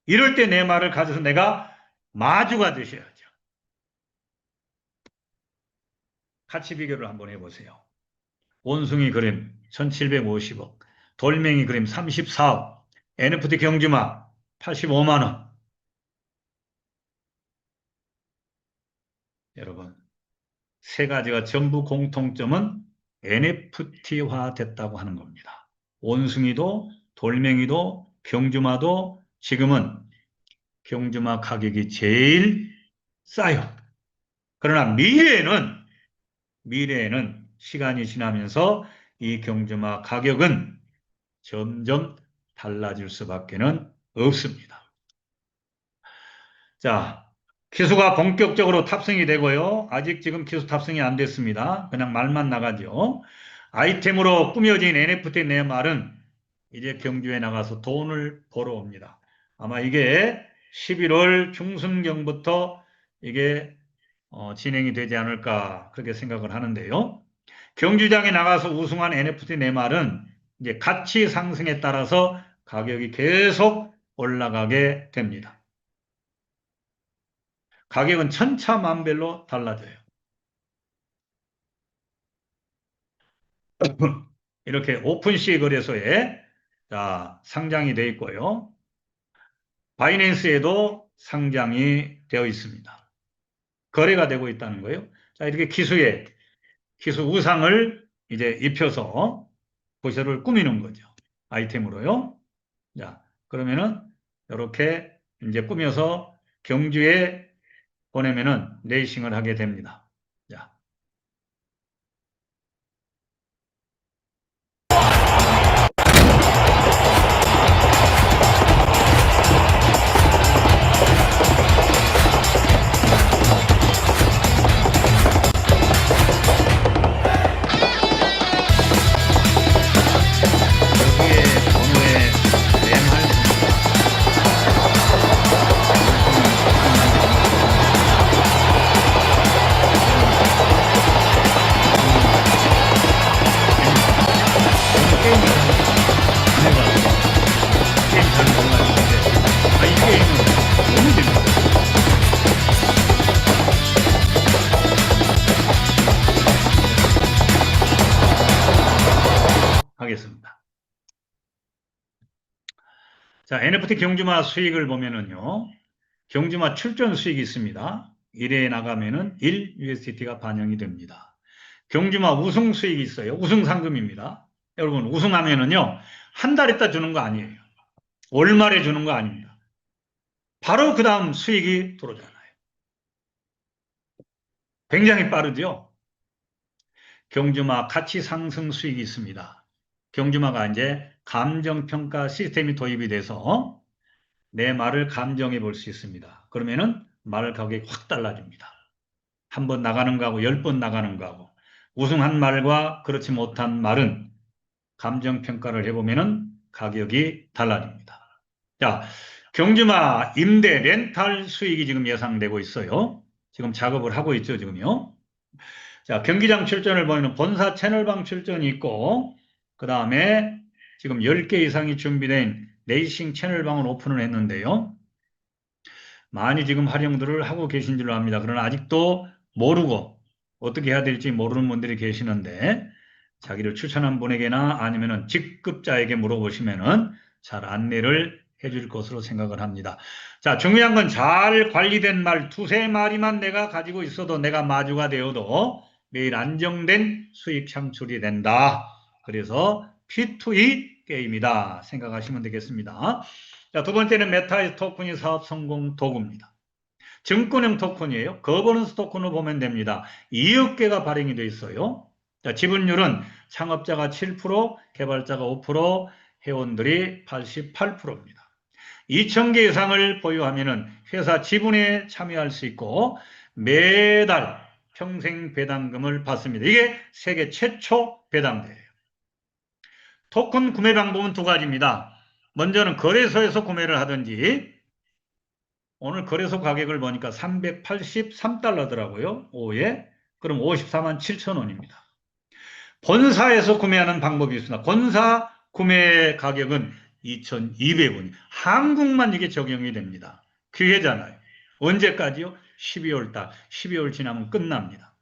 [SPEAKER 1] 이럴 때 내 말을 가져서 내가 마주가 되셔야죠. 같이 비교를 한번 해보세요. 원숭이 그림 1750억, 돌멩이 그림 34억, NFT 경주마 85만 원. 여러분, 세 가지가 전부 공통점은 NFT화 됐다고 하는 겁니다. 원숭이도 돌멩이도 경주마도 지금은 경주마 가격이 제일 싸요. 그러나 미래에는 시간이 지나면서 이 경주마 가격은 점점 달라질 수밖에는 없습니다. 자, 기수가 본격적으로 탑승이 되고요. 아직 지금 기수 탑승이 안 됐습니다. 그냥 말만 나가죠. 아이템으로 꾸며진 NFT 내 말은 이제 경주에 나가서 돈을 벌어 옵니다. 아마 이게 11월 중순경부터 이게 진행이 되지 않을까 그렇게 생각을 하는데요. 경주장에 나가서 우승한 NFT 내 말은 이제 가치 상승에 따라서 가격이 계속 올라가게 됩니다. 가격은 천차만별로 달라져요. 이렇게 오픈시 거래소에 자, 상장이 되어 있고요. 바이낸스에도 상장이 되어 있습니다. 거래가 되고 있다는 거예요. 자, 이렇게 기수 우상을 이제 입혀서 부셔를 꾸미는 거죠. 아이템으로요. 자, 그러면은 이렇게 이제 꾸며서 경주에 보내면은 레이싱을 하게 됩니다. 자, 여기에 번호에 램할 게임 잘 몰랐는데, 이 게임은 너무 재밌어요. 하겠습니다. 자, NFT 경주마 수익을 보면은요, 경주마 출전 수익이 있습니다. 1회에 나가면은 1 USDT가 반영이 됩니다. 경주마 우승 수익이 있어요. 우승 상금입니다. 여러분, 우승하면은요, 한 달 있다 주는 거 아니에요. 월말에 주는 거 아닙니다. 바로 그 다음 수익이 들어오잖아요. 굉장히 빠르죠? 경주마 가치 상승 수익이 있습니다. 경주마가 이제 감정평가 시스템이 도입이 돼서 내 말을 감정해 볼 수 있습니다. 그러면은 말 가격이 확 달라집니다. 한 번 나가는 거하고 10번 나가는 거하고 우승한 말과 그렇지 못한 말은 감정평가를 해보면은 가격이 달라집니다. 자, 경주마 임대 렌탈 수익이 지금 예상되고 있어요. 지금 작업을 하고 있죠, 지금요. 자, 경기장 출전을 보이는 본사 채널방 출전이 있고, 그 다음에 지금 10개 이상이 준비된 레이싱 채널방을 오픈을 했는데요. 많이 지금 활용들을 하고 계신 줄로 압니다. 그러나 아직도 모르고 어떻게 해야 될지 모르는 분들이 계시는데, 자기를 추천한 분에게나 아니면은 직급자에게 물어보시면은 잘 안내를 해줄 것으로 생각을 합니다. 자, 중요한 건 잘 관리된 말 두세 마리만 내가 가지고 있어도 내가 마주가 되어도 매일 안정된 수익 창출이 된다. 그래서 P2E 게임이다 생각하시면 되겠습니다. 자, 두 번째는 메타이스 토큰이 사업 성공 도구입니다. 증권형 토큰이에요. 거버넌스 토큰을 보면 됩니다. 2억 개가 발행이 되어 있어요. 자, 지분율은 창업자가 7%, 개발자가 5%, 회원들이 88%입니다. 2,000개 이상을 보유하면 회사 지분에 참여할 수 있고 매달 평생 배당금을 받습니다. 이게 세계 최초 배당제예요. 토큰 구매 방법은 두 가지입니다. 먼저는 거래소에서 구매를 하든지 오늘 거래소 가격을 보니까 383달러더라고요. 오후에. 그럼 54만 7천 원입니다. 본사에서 구매하는 방법이 있습니다. 본사 구매 가격은 2,200원. 한국만 이게 적용이 됩니다. 기회잖아요. 언제까지요? 12월 달. 12월 지나면 끝납니다.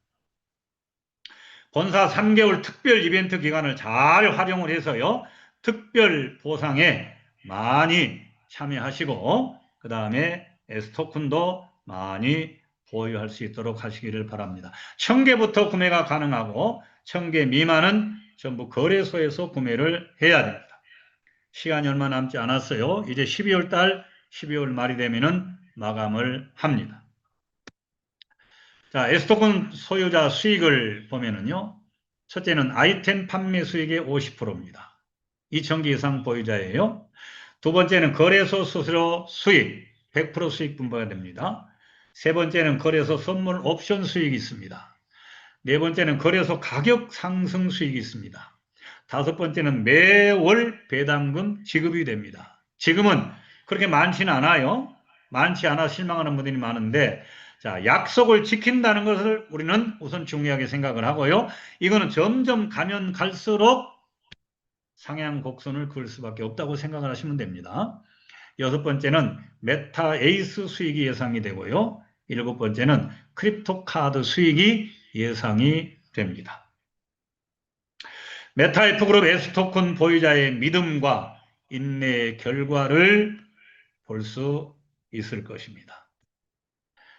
[SPEAKER 1] 본사 3개월 특별 이벤트 기간을 잘 활용을 해서요. 특별 보상에 많이 참여하시고 그 다음에 S토큰도 많이 보유할 수 있도록 하시기를 바랍니다. 1,000개부터 구매가 가능하고 1,000개 미만은 전부 거래소에서 구매를 해야 됩니다. 시간이 얼마 남지 않았어요. 이제 12월 달 12월 말이 되면은 마감을 합니다. 자, S토큰 소유자 수익을 보면은요. 첫째는 아이템 판매 수익의 50%입니다. 2,000개 이상 보유자예요. 두 번째는 거래소 수수료 수익 100% 수익 분배가 됩니다. 세 번째는 거래소 선물 옵션 수익이 있습니다. 네 번째는 거래소 가격 상승 수익이 있습니다. 다섯 번째는 매월 배당금 지급이 됩니다. 지금은 그렇게 많지는 않아요. 많지 않아 실망하는 분들이 많은데, 자, 약속을 지킨다는 것을 우리는 우선 중요하게 생각을 하고요. 이거는 점점 가면 갈수록 상향 곡선을 그을 수밖에 없다고 생각을 하시면 됩니다. 여섯 번째는 메타 에이스 수익이 예상이 되고요. 일곱 번째는 크립토 카드 수익이 예상이 됩니다. 메타F 그룹 S토큰 보유자의 믿음과 인내의 결과를 볼 수 있을 것입니다.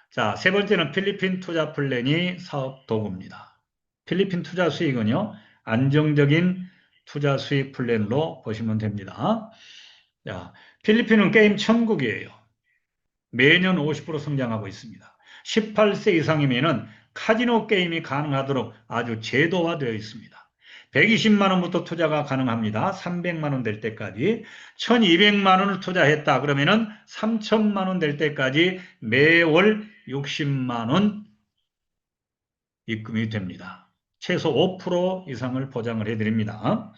[SPEAKER 1] 자, 세 번째는 필리핀 투자 플랜이 사업 도구입니다. 필리핀 투자 수익은요, 안정적인 투자 수익 플랜으로 보시면 됩니다. 자, 필리핀은 게임 천국이에요. 매년 50% 성장하고 있습니다. 18세 이상이면은 카지노 게임이 가능하도록 아주 제도화되어 있습니다. 120만 원부터 투자가 가능합니다. 300만 원 될 때까지. 1200만 원을 투자했다 그러면은 3000만 원 될 때까지 매월 60만 원 입금이 됩니다. 최소 5% 이상을 보장을 해드립니다.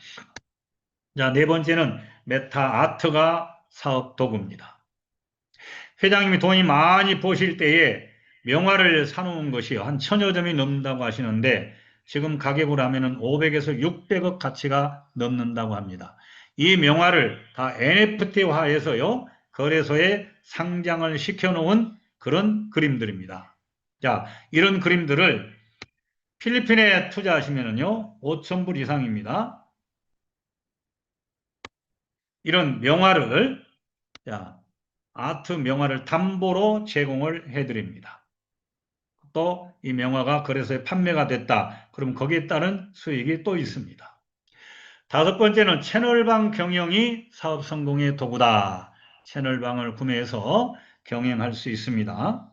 [SPEAKER 1] 자, 네 번째는 메타 아트가 사업 도구입니다. 회장님이 돈이 많이 버실 때에 명화를 사놓은 것이 한 1000여 점이 넘는다고 하시는데 지금 가격으로 하면은 500에서 600억 가치가 넘는다고 합니다. 이 명화를 다 NFT화해서요, 거래소에 상장을 시켜놓은 그런 그림들입니다. 자, 이런 그림들을 필리핀에 투자하시면은요, 5,000불 이상입니다. 이런 명화를, 자, 아트 명화를 담보로 제공을 해드립니다. 또 이 명화가 거래소에 판매가 됐다. 그럼 거기에 따른 수익이 또 있습니다. 다섯 번째는 채널방 경영이 사업 성공의 도구다. 채널방을 구매해서 경영할 수 있습니다.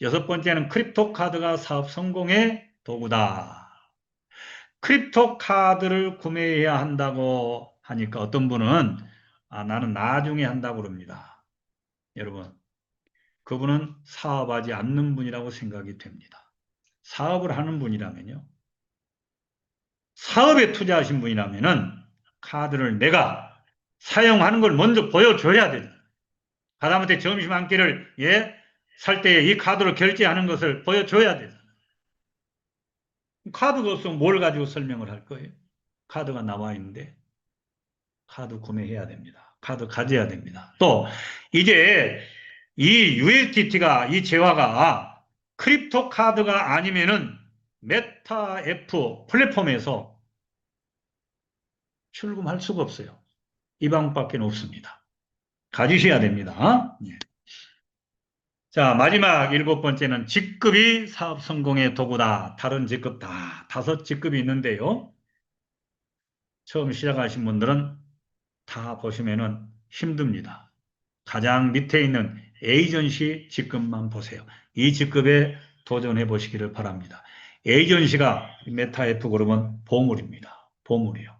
[SPEAKER 1] 여섯 번째는 크립토 카드가 사업 성공의 도구다. 크립토 카드를 구매해야 한다고 하니까 어떤 분은 나는 나중에 한다고 그럽니다. 여러분, 그분은 사업하지 않는 분이라고 생각이 됩니다. 사업을 하는 분이라면요. 사업에 투자하신 분이라면은 카드를 내가 사용하는 걸 먼저 보여줘야 되죠. 사람한테 점심 한 끼를 살 때에 이 카드로 결제하는 것을 보여줘야 되죠. 카드가 없으면 뭘 가지고 설명을 할 거예요? 카드가 나와 있는데 카드 구매해야 됩니다. 카드 가져야 됩니다. 또 이제 이 USDT가 이 재화가 크립토 카드가 아니면은 메타 F 플랫폼에서 출금할 수가 없어요. 이 방법밖에 없습니다. 가지셔야 됩니다. 예. 자, 마지막 일곱 번째는 직급이 사업 성공의 도구다. 다른 직급 다 다섯 직급이 있는데요. 처음 시작하신 분들은 다 보시면은 힘듭니다. 가장 밑에 있는 에이전시 직급만 보세요. 이 직급에 도전해 보시기를 바랍니다. 에이전시가 메타 F 그룹은 보물입니다. 보물이요.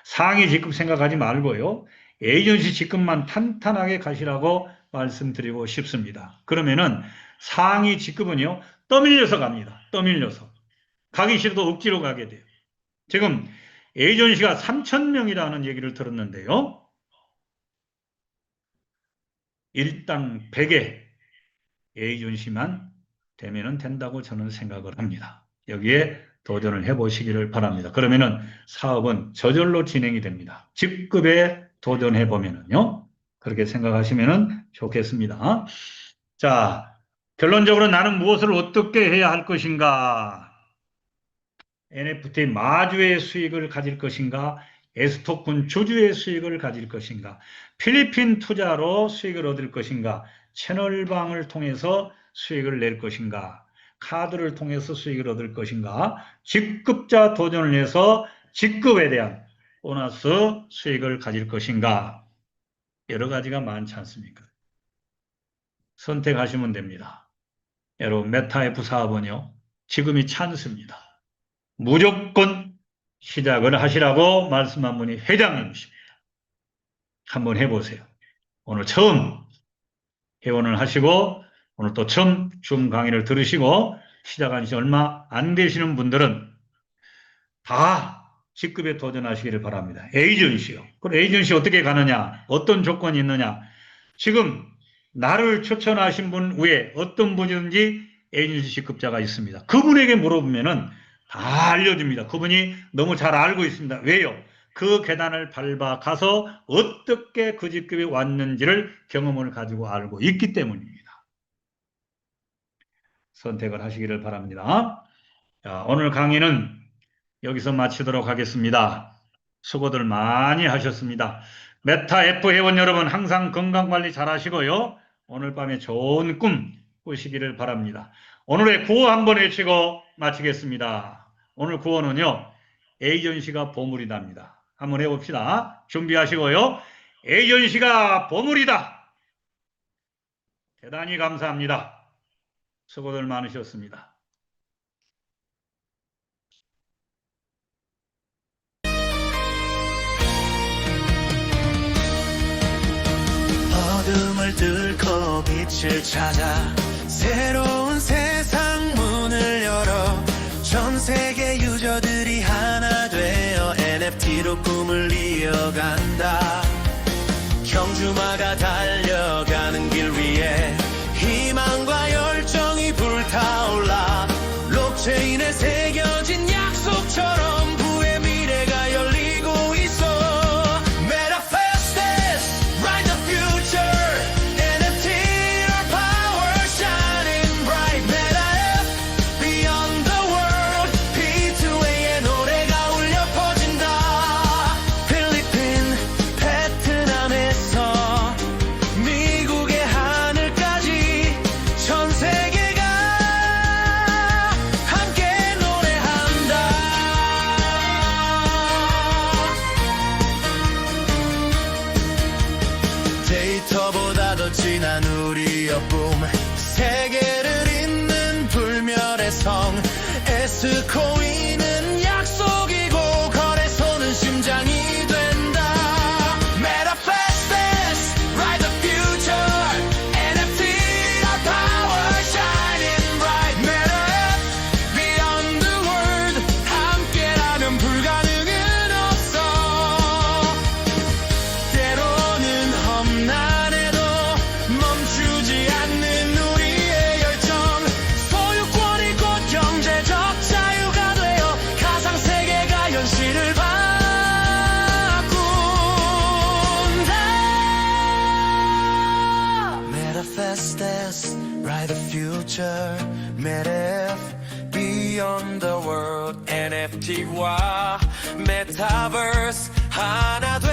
[SPEAKER 1] 상위 직급 생각하지 말고요. 에이전시 직급만 탄탄하게 가시라고 말씀드리고 싶습니다. 그러면은 상위 직급은요, 떠밀려서 갑니다. 떠밀려서. 가기 싫어도 억지로 가게 돼요. 지금 에이전시가 3,000명이라는 얘기를 들었는데요. 일당 100에 에이전시만 되면은 된다고 저는 생각을 합니다. 여기에 도전을 해보시기를 바랍니다. 그러면은 사업은 저절로 진행이 됩니다. 직급에 도전해 보면은요. 그렇게 생각하시면은 좋겠습니다. 자, 결론적으로 나는 무엇을 어떻게 해야 할 것인가? NFT 마주의 수익을 가질 것인가? S토큰 주주의 수익을 가질 것인가? 필리핀 투자로 수익을 얻을 것인가? 채널방을 통해서 수익을 낼 것인가? 카드를 통해서 수익을 얻을 것인가? 직급자 도전을 해서 직급에 대한 보너스 수익을 가질 것인가? 여러 가지가 많지 않습니까? 선택하시면 됩니다. 여러분, 메타F 사업은요, 지금이 찬스입니다. 무조건 시작을 하시라고 말씀한 분이 회장님이십니다. 한번 해보세요. 오늘 처음 회원을 하시고 오늘 또 처음 줌 강의를 들으시고 시작한 지 얼마 안 되시는 분들은 다 직급에 도전하시기를 바랍니다. 에이전시요. 그럼 에이전시 어떻게 가느냐? 어떤 조건이 있느냐? 지금 나를 추천하신 분 외에 어떤 분이든지 에이전시 직급자가 있습니다. 그분에게 물어보면은 다 알려줍니다. 그분이 너무 잘 알고 있습니다. 왜요? 그 계단을 밟아 가서 어떻게 그 직급에 왔는지를 경험을 가지고 알고 있기 때문입니다. 선택을 하시기를 바랍니다. 자, 오늘 강의는 여기서 마치도록 하겠습니다. 수고들 많이 하셨습니다. 메타 F 회원 여러분 항상 건강관리 잘 하시고요. 오늘 밤에 좋은 꿈 꾸시기를 바랍니다. 오늘의 구호 한번 외치고 마치겠습니다. 오늘 구호는요. 에이전시가 보물이답니다. 한번 해봅시다. 준비하시고요. 에이전시가 보물이다. 대단히 감사합니다. 수고들 많으셨습니다.
[SPEAKER 2] 어둠을 뚫고 빛을 찾아 새로운 세상 문을 열어 전 세계 유저들이 하나 되어 NFT로 꿈을 이어간다. 경주마가 달려가는 길 위에 희망과 열정이 불타올라 블록체인에 새겨진 약속처럼 부의 미래가 열리고 있어. Manifest this, write the future. NFT our power shining bright. Meta F beyond the world. P2A의 노래가 울려 퍼진다. 필리핀, 베트남에서 미국의 하늘까지 전 세계가 함께 노래한다. 데이터보다 더 진한 우리의 뿜 세계를 잇는 불멸의 성 S코인은 약속이고 거래소는 심장이 된다. Manifest this, write the future. NFT our power shining bright. Meta F beyond the world. 함께라면 불가능은 없어. 때로는 험난해도 멈추지 않는 우리의 열정. 소유권이 곧 경제적 자유가 되어 가상세계가 현실을 바꾼다. Manifest this, write the future. Meta F beyond the world. NFT와 Metaverse 하나 돼